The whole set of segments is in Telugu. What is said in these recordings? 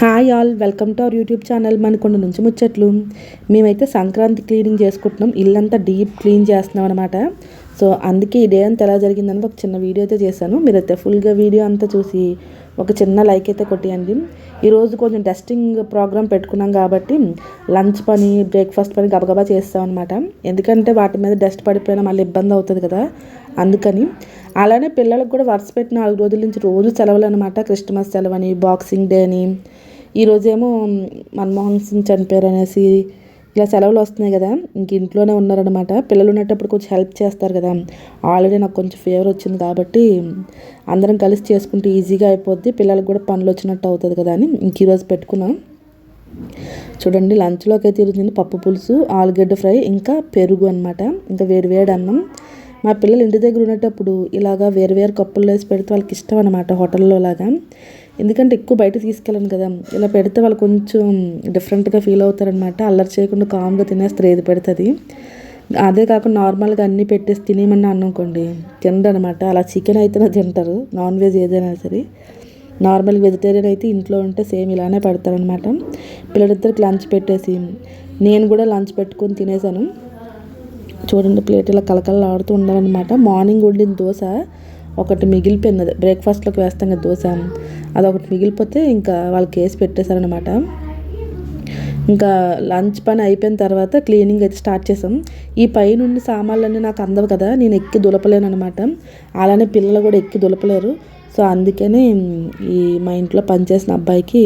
Hi all, welcome to our YouTube channel Manakonda నుంచి ముచ్చట్లు. మేమైతే సంక్రాంతి క్లీనింగ్ చేసుకుంటున్నాం, ఇల్లంతా డీప్ క్లీన్ చేస్తున్నాం అనమాట. సో అందుకే ఈ డే అంతా ఎలా జరిగిందని ఒక చిన్న వీడియో అయితే చేశాను. మీరైతే ఫుల్గా వీడియో అంతా చూసి ఒక చిన్న లైక్ అయితే కొట్టేయండి. ఈరోజు కొంచెం టెస్టింగ్ ప్రోగ్రామ్ పెట్టుకున్నాం కాబట్టి లంచ్ పని, బ్రేక్ఫాస్ట్ పని గబగబా చేస్తాం అనమాట. ఎందుకంటే వాటి మీద డస్ట్ పడిపోయినా మళ్ళీ ఇబ్బంది అవుతుంది కదా, అందుకని. అలానే పిల్లలకు కూడా వరుస పెట్టి 4 రోజుల నుంచి రోజు సెలవులు అనమాట. క్రిస్మస్ సెలవని, బాక్సింగ్ డే అని, ఈరోజేమో మన్మోహన్ సింగ్ చనిపోయారు అనేసి ఇలా సెలవులు వస్తున్నాయి కదా, ఇంక ఇంట్లోనే ఉన్నారనమాట. పిల్లలు ఉన్నప్పుడు కొంచెం హెల్ప్ చేస్తారు కదా. ఆల్రెడీ నాకు కొంచెం ఫీవర్ వచ్చింది కాబట్టి అందరం కలిసి చేసుకుంటే ఈజీగా అయిపోద్ది, పిల్లలకు కూడా పనులు వచ్చినట్టు అవుతుంది కదా అని ఇంక ఈరోజు పెట్టుకున్నాం. చూడండి, లంచ్లోకి అయితే ఈరోజు పప్పు పులుసు, ఆలుగడ్డ ఫ్రై, ఇంకా పెరుగు అనమాట. ఇంకా వేడి అన్నం. మా పిల్లలు ఇంటి దగ్గర ఉండేటప్పుడు ఇలాగా వేరు కప్పుల్లో వేసి పెడితే వాళ్ళకి ఇష్టం అనమాట, హోటల్లో లాగా. ఎందుకంటే ఎక్కువ బయట తీసుకెళ్ళను కదా, ఇలా పెడితే వాళ్ళు కొంచెం డిఫరెంట్గా ఫీల్ అవుతారనమాట. అల్లరి చేయకుండా కామ్గా తినేస్తారు ఏది పెడుతుంది. అదే కాకుండా నార్మల్గా అన్నీ పెట్టేసి తినేమన్నా అనుకోండి తినరు అనమాట. అలా చికెన్ అయితేనే తింటారు, నాన్ వెజ్ ఏదైనా సరే. నార్మల్ వెజిటేరియన్ అయితే ఇంట్లో ఉంటే సేమ్ ఇలానే పెడతారనమాట. పిల్లలిద్దరికి లంచ్ పెట్టేసి నేను కూడా లంచ్ పెట్టుకొని తినేసాను. చూడండి, ప్లేట్ ఇలా కలకలలాడుతూ ఉండాలన్నమాట. మార్నింగ్ వండిన దోశ ఒకటి మిగిలిపోయింది, అది బ్రేక్ఫాస్ట్లోకి వేస్తాం కదా దోశ, అదొకటి మిగిలిపోతే ఇంకా వాళ్ళకి వేసి పెట్టేశారనమాట. ఇంకా లంచ్ పని అయిపోయిన తర్వాత క్లీనింగ్ అయితే స్టార్ట్ చేసాం. ఈ పైనుండి సామాన్లన్నీ నాకు అందవు కదా, నేను ఎక్కి దులపలేను అనమాట. అలానే పిల్లలు కూడా ఎక్కి దులపలేరు. సో అందుకని ఈ మా ఇంట్లో పనిచేసిన అబ్బాయికి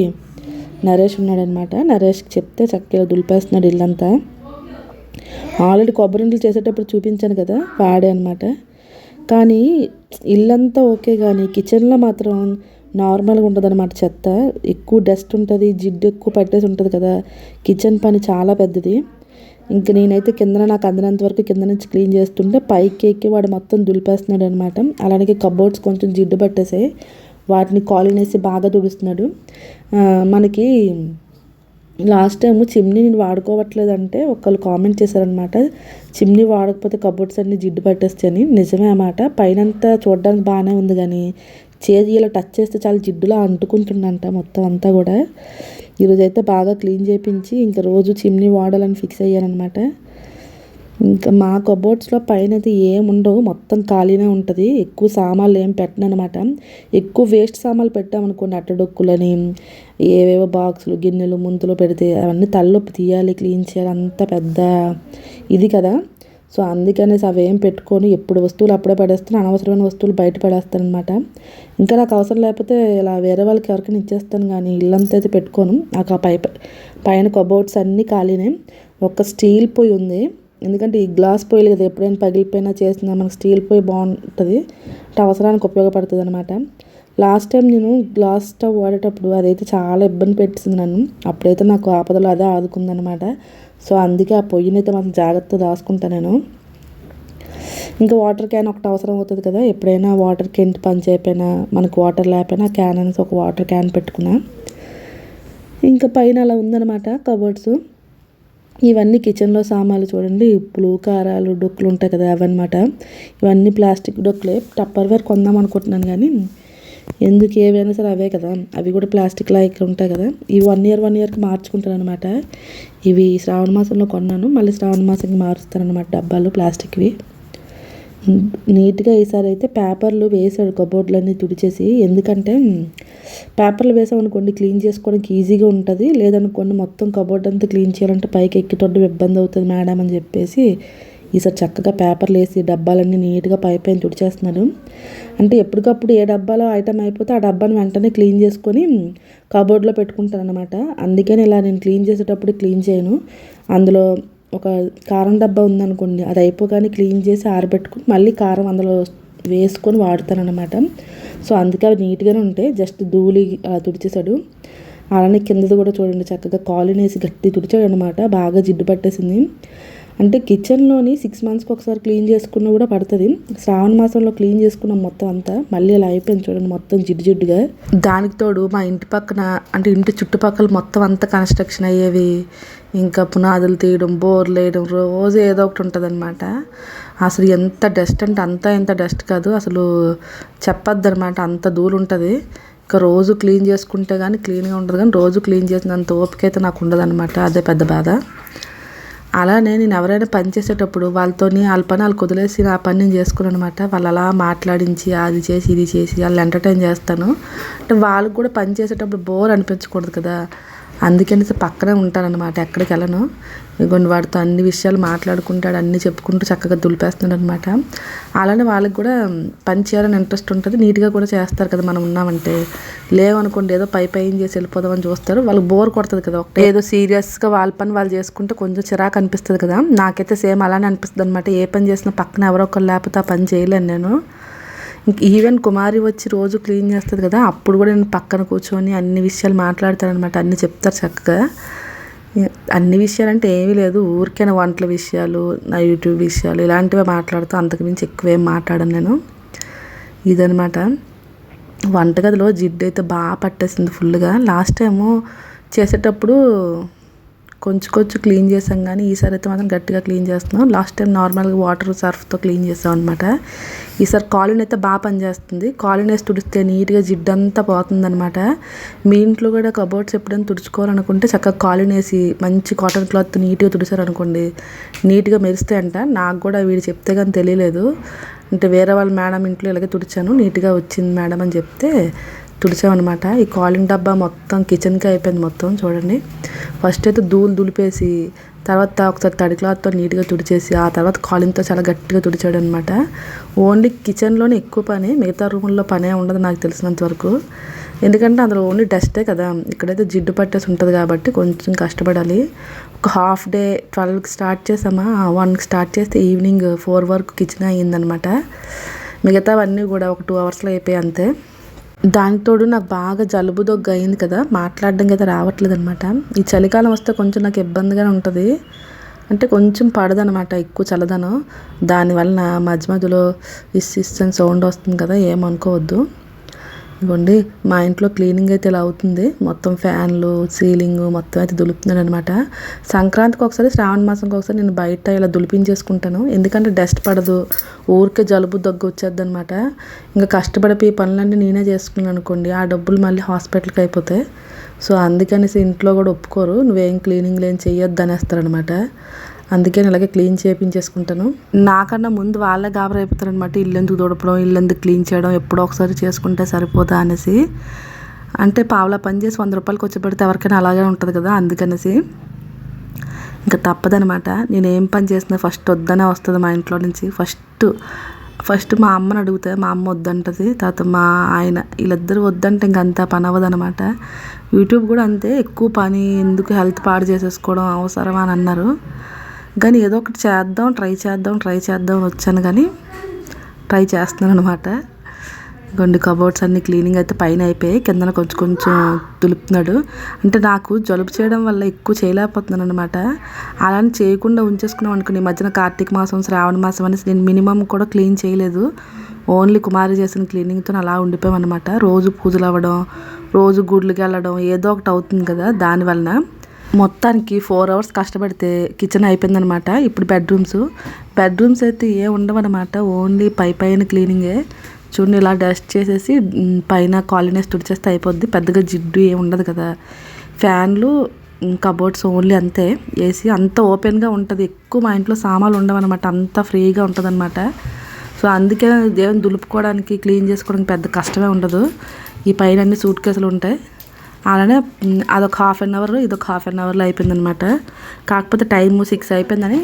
నరేష్ ఉన్నాడనమాట. నరేష్కి చెప్తే చక్కగా దులిపేస్తున్నాడు ఇల్లంతా. ఆల్రెడీ కొబ్బరి ఉండలు చేసేటప్పుడు చూపించాను కదా, వాడే అనమాట. కానీ ఇల్లంతా ఓకే, కానీ కిచెన్లో మాత్రం నార్మల్గా ఉంటుంది అనమాట. చెత్త ఎక్కువ, డస్ట్ ఉంటుంది, జిడ్డు ఎక్కువ పట్టేసి ఉంటుంది కదా. కిచెన్ పని చాలా పెద్దది. ఇంక నేనైతే కింద నాకు అందినంత వరకు కింద నుంచి క్లీన్ చేస్తుంటే పైకి ఎక్కి వాడు మొత్తం దులిపేస్తున్నాడు అనమాట. అలాగే కబోర్డ్స్ కొంచెం జిడ్డు పట్టేసాయి, వాటిని కాలినేసి బాగా తుడుస్తున్నాడు. మనకి లాస్ట్ టైము చిమ్నీ నేను వాడుకోవట్లేదంటే ఒకళ్ళు కామెంట్ చేశారనమాట, చిమ్నీ వాడకపోతే కబోర్డ్స్ అన్నీ జిడ్డు పట్టేస్తాయని. నిజమే అన్నమాట. పైనంతా చూడడానికి బాగానే ఉంది, కానీ చేతి ఇలా టచ్ చేస్తే చాలా జిడ్డులా అంటుకుంటుందంట మొత్తం అంతా కూడా. ఈరోజు అయితే బాగా క్లీన్ చేయించి ఇంకా రోజు చిమ్నీ వాడాలని ఫిక్స్ అయ్యానమాట. ఇంకా మా కబోర్డ్స్లో పైన అయితే ఏముండవు, మొత్తం ఖాళీనే ఉంటుంది. ఎక్కువ సామాన్లు ఏం పెట్టను అనమాట. ఎక్కువ వేస్ట్ సామాన్లు పెట్టామనుకోండి, అట్టడొక్కులని, ఏవేవో బాక్సులు, గిన్నెలు, ముంతులు పెడితే అవన్నీ తలనొప్పి తీయాలి, క్లీన్ చేయాలి, అంత పెద్ద ఇది కదా. సో అందుకనేసి అవేం పెట్టుకొని ఎప్పుడు వస్తువులు అప్పుడే పడేస్తాను, అనవసరమైన వస్తువులు బయట పడేస్తాను అనమాట. ఇంకా నాకు అవసరం లేకపోతే ఇలా వేరే వాళ్ళకి ఎవరికైనా ఇచ్చేస్తాను, కానీ ఇల్లంతా అయితే పెట్టుకోను. నాకు ఆ పైన కబోర్డ్స్ అన్నీ ఖాళీనే. ఒక స్టీల్ పొయ్యి ఉంది, ఎందుకంటే ఈ గ్లాస్ పొయ్యిలు కదా, ఎప్పుడైనా పగిలిపోయినా చేసినా మనకు స్టీల్ పొయ్యి బాగుంటుంది, అంటే అవసరానికి ఉపయోగపడుతుంది అనమాట. లాస్ట్ టైం నేను గ్లాస్ స్టవ్ వాడేటప్పుడు అదైతే చాలా ఇబ్బంది పెట్టింది నన్ను. అప్పుడైతే నాకు ఆపదలో అదే ఆదుకుందనమాట. సో అందుకే ఆ పొయ్యిని అయితే మనం జాగ్రత్తగా దాచుకుంటాను నేను. ఇంకా వాటర్ క్యాన్ ఒకటి అవసరం అవుతుంది కదా, ఎప్పుడైనా వాటర్ క్యాన్ పని చేయకపోయినా, మనకు వాటర్ లేకపోయినా క్యాన్ అనేసి ఒక వాటర్ క్యాన్ పెట్టుకున్నా. ఇంకా పైన అలా ఉందన్నమాట కబోర్డ్స్. ఇవన్నీ కిచెన్లో సామాన్లు. చూడండి, ఉప్పులు, కారాలు, డొక్కులు ఉంటాయి కదా, అవన్నమాట. ఇవన్నీ ప్లాస్టిక్ డొక్కులే. టప్పర్వేర్ కొందాం అనుకుంటున్నాను, కానీ ఎందుకు, ఏవైనా సరే అవే కదా, అవి కూడా ప్లాస్టిక్ లైక్ ఉంటాయి కదా. ఇవి 1 ఇయర్కి మార్చుకుంటాను అనమాట. ఇవి శ్రావణ మాసంలో కొన్నాను, మళ్ళీ శ్రావణ మాసంకి మారుస్తాను అనమాట డబ్బాలు ప్లాస్టిక్వి. నీట్గా ఈసారి అయితే పేపర్లు వేసాడు కబోర్డ్లన్నీ తుడిచేసి. ఎందుకంటే పేపర్లు వేసామనుకోండి క్లీన్ చేసుకోవడానికి ఈజీగా ఉంటుంది, లేదనుకోండి మొత్తం కబోర్డ్ అంతా క్లీన్ చేయాలంటే పైకి ఎక్కి తొడ్డు ఇబ్బంది అవుతుంది మేడం అని చెప్పేసి ఈసారి చక్కగా పేపర్లు వేసి డబ్బాలన్నీ నీట్గా పైన తుడిచేస్తున్నాడు. అంటే ఎప్పటికప్పుడు ఏ డబ్బాలో ఐటమ్ అయిపోతే ఆ డబ్బాని వెంటనే క్లీన్ చేసుకొని కబోర్డ్లో పెట్టుకుంటాను అనమాట. అందుకని ఇలా నేను క్లీన్ చేసేటప్పుడు క్లీన్ చేయను. అందులో ఒక కారం డబ్బా ఉందనుకోండి, అది అయిపోగానే క్లీన్ చేసి ఆరబెట్టుకుని మళ్ళీ కారం అందులో వేసుకొని వాడతాను అనమాట. సో అందుకే అవి నీట్గానే ఉంటాయి. జస్ట్ ధూళి అలా తుడిచేశాడు. అలానే కిందది కూడా చూడండి, చక్కగా కాలినేసి గట్టి తుడిచాడు అనమాట, బాగా జిడ్డు పట్టేసింది. అంటే కిచెన్లోని 6 మంత్స్కి ఒకసారి క్లీన్ చేసుకున్న కూడా పడుతుంది. శ్రావణ మాసంలో క్లీన్ చేసుకున్నాం మొత్తం అంతా, మళ్ళీ ఇలా అయిపోయింది చూడండి మొత్తం జిడ్డుగా. దానికి తోడు మా ఇంటి పక్కన, అంటే ఇంటి చుట్టుపక్కల మొత్తం అంతా కన్స్ట్రక్షన్ అయ్యేవి, ఇంకా పునాదులు తీయడం, బోర్లు వేయడం, రోజు ఏదో ఒకటి ఉంటుంది అనమాట. అసలు ఎంత డస్ట్ అంటే ఎంత డస్ట్ కాదు, అసలు చెప్పొద్దు అనమాట, అంత ధూళి ఉంటుంది. ఇంకా రోజు క్లీన్ చేసుకుంటే కానీ క్లీన్గా ఉండదు, కానీ రోజు క్లీన్ చేసినంత ఓపిక అయితే నాకు ఉండదు అనమాట. అదే పెద్ద బాధ. అలానే నేను ఎవరైనా పని చేసేటప్పుడు వాళ్ళతోని వాళ్ళ పని వాళ్ళకి వదిలేసి నా పని నేను చేసుకున్నాను అనమాట. వాళ్ళు అలా మాట్లాడించి అది చేసి ఇది చేసి వాళ్ళు ఎంటర్టైన్ చేస్తాను. అంటే వాళ్ళకి కూడా పని చేసేటప్పుడు బోర్ అనిపించకూడదు కదా, అందుకనేసి పక్కనే ఉంటానన్నమాట, ఎక్కడికి వెళ్ళను. ఇగోండి వాడితో అన్ని విషయాలు మాట్లాడుకుంటాడు, అన్నీ చెప్పుకుంటూ చక్కగా దులిపేస్తున్నాడు అనమాట. అలానే వాళ్ళకి కూడా పని చేయాలని ఇంట్రెస్ట్ ఉంటుంది, నీట్గా కూడా చేస్తారు కదా మనం ఉన్నామంటే. లేవనుకోండి ఏదో పైన చేసి వెళ్ళిపోదామని చూస్తారు, వాళ్ళకి బోర్ కొడుతుంది కదా, ఏదో సీరియస్గా వాళ్ళ పని వాళ్ళు చేసుకుంటే కొంచెం చిరాకు అనిపిస్తుంది కదా. నాకైతే సేమ్ అలానే అనిపిస్తుంది అనమాట. ఏ పని చేసినా పక్కన ఎవరో ఒకరు లేకపోతే ఆ పని చేయలేను నేను. ఈవెన్ కుమారి వచ్చి రోజు క్లీన్ చేస్తుంది కదా, అప్పుడు కూడా నేను పక్కన కూర్చొని అన్ని విషయాలు మాట్లాడతాను అనమాట. అన్నీ చెప్తారు చక్కగా. అన్ని విషయాలు అంటే ఏమీ లేదు, ఊరికైనా వంటల విషయాలు, నా యూట్యూబ్ విషయాలు ఇలాంటివే మాట్లాడుతూ, అంతకుమించి ఎక్కువ ఏం మాట్లాడను నేను. ఇదనమాట. వంటగదిలో జిడ్డు అయితే బాగా పట్టేసింది ఫుల్గా. లాస్ట్ టైము చేసేటప్పుడు కొంచెం క్లీన్ చేసాం, కానీ ఈసారి అయితే మాత్రం గట్టిగా క్లీన్ చేస్తున్నాం. లాస్ట్ టైం నార్మల్గా వాటర్ సర్ఫ్తో క్లీన్ చేసాం అనమాట. ఈసారి కాలిన్ అయితే బాగా పనిచేస్తుంది. కాలిన్ వేసి తుడిస్తే నీట్గా జిడ్డు అంతా పోతుందనమాట. మీ ఇంట్లో కూడా కబోర్డ్స్ ఎప్పుడైనా తుడుచుకోవాలనుకుంటే చక్కగా కాలిన్ వేసి మంచి కాటన్ క్లాత్ నీట్గా తుడిచారనుకోండి, నీట్గా మెరుస్తాయంట. నాకు కూడా వీడు చెప్తే కానీ తెలియలేదు. అంటే వేరే వాళ్ళ మేడం ఇంట్లో ఇలాగే తుడిచాను, నీట్గా వచ్చింది మేడం అని చెప్తే తుడిచామన్నమాట. ఈ కాలిన్ డబ్బా మొత్తం కిచెన్కి అయిపోయింది మొత్తం. చూడండి, ఫస్ట్ అయితే దులిపేసి తర్వాత ఒకసారి తడి క్లాత్తో నీట్గా తుడిచేసి ఆ తర్వాత కాలిన్తో చాలా గట్టిగా తుడిచాడు అనమాట. ఓన్లీ కిచెన్లోనే ఎక్కువ పని, మిగతా రూముల్లో పనే ఉండదు నాకు తెలిసినంత వరకు. ఎందుకంటే అందులో ఓన్లీ డస్టే కదా, ఇక్కడైతే జిడ్డు పట్టేసి ఉంటుంది కాబట్టి కొంచెం కష్టపడాలి. ఒక హాఫ్ డే 12కి స్టార్ట్ చేసామా, 1కి స్టార్ట్ చేస్తే ఈవినింగ్ 4 వరకు కిచెన్ అయ్యిందనమాట. మిగతావన్నీ కూడా ఒక 2 అవర్స్లో అయిపోయాయి అంతే. దానికి తోడు నాకు బాగా జలుబు దగ్గు అయింది కదా, మాట్లాడడానికి అయితే రావట్లేదు అనమాట. ఈ చలికాలం వస్తే కొంచెం నాకు ఇబ్బందిగానే ఉంటుంది, అంటే కొంచెం పడదనమాట ఎక్కువ చల్లదనం. దానివల్ల మధ్యలో ఇస్సని సౌండ్ వస్తుంది కదా, ఏమనుకోవద్దు. ఇవ్వండి, మా ఇంట్లో క్లీనింగ్ అయితే ఇలా అవుతుంది. మొత్తం ఫ్యాన్లు, సీలింగ్ మొత్తం అయితే దులుపుతున్నాను అనమాట. సంక్రాంతికి ఒకసారి, శ్రావణ మాసంకి ఒకసారి నేను బయట ఇలా దులిపించేసుకుంటాను. ఎందుకంటే డస్ట్ పడదు, ఊరికే జలుబు దగ్గు వచ్చేద్ది అనమాట. ఇంకా కష్టపడిపోయి ఈ పనులన్నీ నేనే చేసుకున్నాను అనుకోండి, ఆ డబ్బులు మళ్ళీ హాస్పిటల్కి అయిపోతాయి. సో అందుకనేసి ఇంట్లో కూడా ఒప్పుకోరు, నువ్వేం క్లీనింగ్ లేని చెయ్యొద్దు అనేస్తారనమాట. అందుకే నేను ఇలాగే క్లీన్ చేయించేసుకుంటాను. నాకన్నా ముందు వాళ్ళే గాబరా అయిపోతారు అనమాట. ఇల్లెందుకు తుడపడం, ఇల్లెందుకు క్లీన్ చేయడం, ఎప్పుడో ఒకసారి చేసుకుంటే సరిపోతా అనేసి. అంటే పావులా పని చేసి 100 రూపాయలకి వచ్చి పెడితే ఎవరికైనా అలాగే ఉంటుంది కదా, అందుకనేసి ఇంకా తప్పదనమాట. నేను ఏం పని చేసినా ఫస్ట్ వద్దనే వస్తుంది మా ఇంట్లో నుంచి. ఫస్ట్ మా అమ్మని అడిగితే మా అమ్మ వద్దంటది, తర్వాత మా ఆయన, వీళ్ళిద్దరు వద్దంటే ఇంకంతా పని అవ్వదనమాట. యూట్యూబ్ కూడా అంతే, ఎక్కువ పని ఎందుకు, హెల్త్ పాడు చేసేసుకోవడం అవసరమా అని అన్నారు. కానీ ఏదో ఒకటి ట్రై చేద్దాం వచ్చాను, కానీ ట్రై చేస్తున్నాను అనమాట. గొండి కబోర్డ్స్ అన్ని క్లీనింగ్ అయితే పైన అయిపోయాయి, కిందన కొంచెం దులుపుతున్నాడు. అంటే నాకు జలుబు చేయడం వల్ల ఎక్కువ చేయలేకపోతున్నాను అనమాట. అలానే చేయకుండా ఉంచేసుకున్నాం అనుకుని, ఈ మధ్యన కార్తీక మాసం, శ్రావణ మాసం అనేసి నేను మినిమం కూడా క్లీన్ చేయలేదు. ఓన్లీ కుమారి చేసిన క్లీనింగ్తో అలా ఉండిపోయామన్నమాట. రోజు పూజలు అవ్వడం, రోజు గుడ్లకి వెళ్ళడం, ఏదో ఒకటి అవుతుంది కదా, దానివలన మొత్తానికి 4 అవర్స్ కష్టపడితే కిచెన్ అయిపోయిందనమాట. ఇప్పుడు బెడ్రూమ్స్ అయితే ఉండవన్నమాట, ఓన్లీ పైన క్లీనింగే. చూడండి, ఇలా డస్ట్ చేసేసి పైన కాలినేసి తుడిచేస్తే అయిపోద్ది, పెద్దగా జిడ్డు ఉండదు కదా. ఫ్యాన్లు, కబోర్డ్స్ ఓన్లీ అంతే. ఏసీ అంత ఓపెన్గా ఉంటుంది, ఎక్కువ మా ఇంట్లో సామాన్లు ఉండవన్నమాట, అంత ఫ్రీగా ఉంటుంది అనమాట. సో అందుకే దేవుని దులుపుకోవడానికి, క్లీన్ చేసుకోవడానికి పెద్ద కష్టమే ఉండదు. ఈ పైన అన్ని సూట్ కేసులు ఉంటాయి. అలానే అదొక 1/2 అవర్, ఇదొక 1/2 అవర్లో అయిపోయిందనమాట. కాకపోతే టైం 6 అయిపోయిందని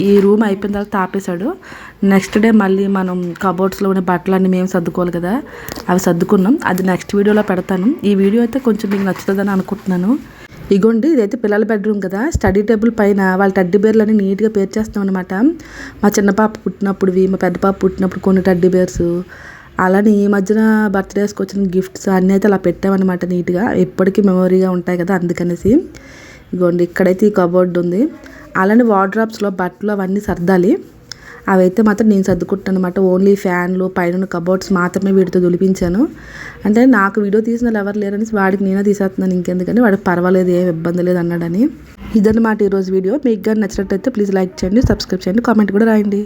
ఈ రూమ్ అయిపోయిన తర్వాత ఆపేశాడు. నెక్స్ట్ డే మళ్ళీ మనం కబోర్డ్స్లో ఉన్న బట్టలన్నీ మేము సర్దుకోవాలి కదా, అవి సర్దుకున్నాం. అది నెక్స్ట్ వీడియోలో పెడతాను. ఈ వీడియో అయితే కొంచెం మీకు నచ్చుతుందని అనుకుంటున్నాను. ఇగోండి, ఇదైతే పిల్లల బెడ్రూమ్ కదా. స్టడీ టేబుల్ పైన వాళ్ళ టెడ్డీ బేర్లన్నీ నీట్గా పేర్చేస్తాం అనమాట. మా చిన్న పాప పుట్టినప్పుడువి, మా పెద్ద పాప పుట్టినప్పుడు కొన్ని టెడ్డీ బేర్స్, అలానే ఈ మధ్యన బర్త్డేస్కి వచ్చిన గిఫ్ట్స్ అన్నీ అయితే అలా పెట్టామన్నమాట నీట్గా, ఎప్పటికీ మెమొరీగా ఉంటాయి కదా, అందుకనేసి. ఇగోండి, ఇక్కడైతే ఈ కబోర్డ్ ఉంది. అలానే వార్డ్రాబ్స్లో బట్టలు అవన్నీ సర్దాలి, అవైతే మాత్రం నేను సర్దుకుంటాను అనమాట. ఓన్లీ ఫ్యాన్లు, పైన కబోర్డ్స్ మాత్రమే వీటితో దులిపించాను. అంటే నాకు వీడియో తీసిన వాళ్ళు ఎవరు లేరనేసి వాడికి నేనే తీసేస్తున్నాను, ఇంకెందుకని, వాడికి పర్వాలేదు, ఏం ఇబ్బంది లేదు అన్నాడని. ఇదన్నమాట ఈరోజు వీడియో. మీకు కానీ నచ్చినట్టయితే ప్లీజ్ లైక్ చేయండి, సబ్స్క్రైబ్ చేయండి, కామెంట్ కూడా రాయండి.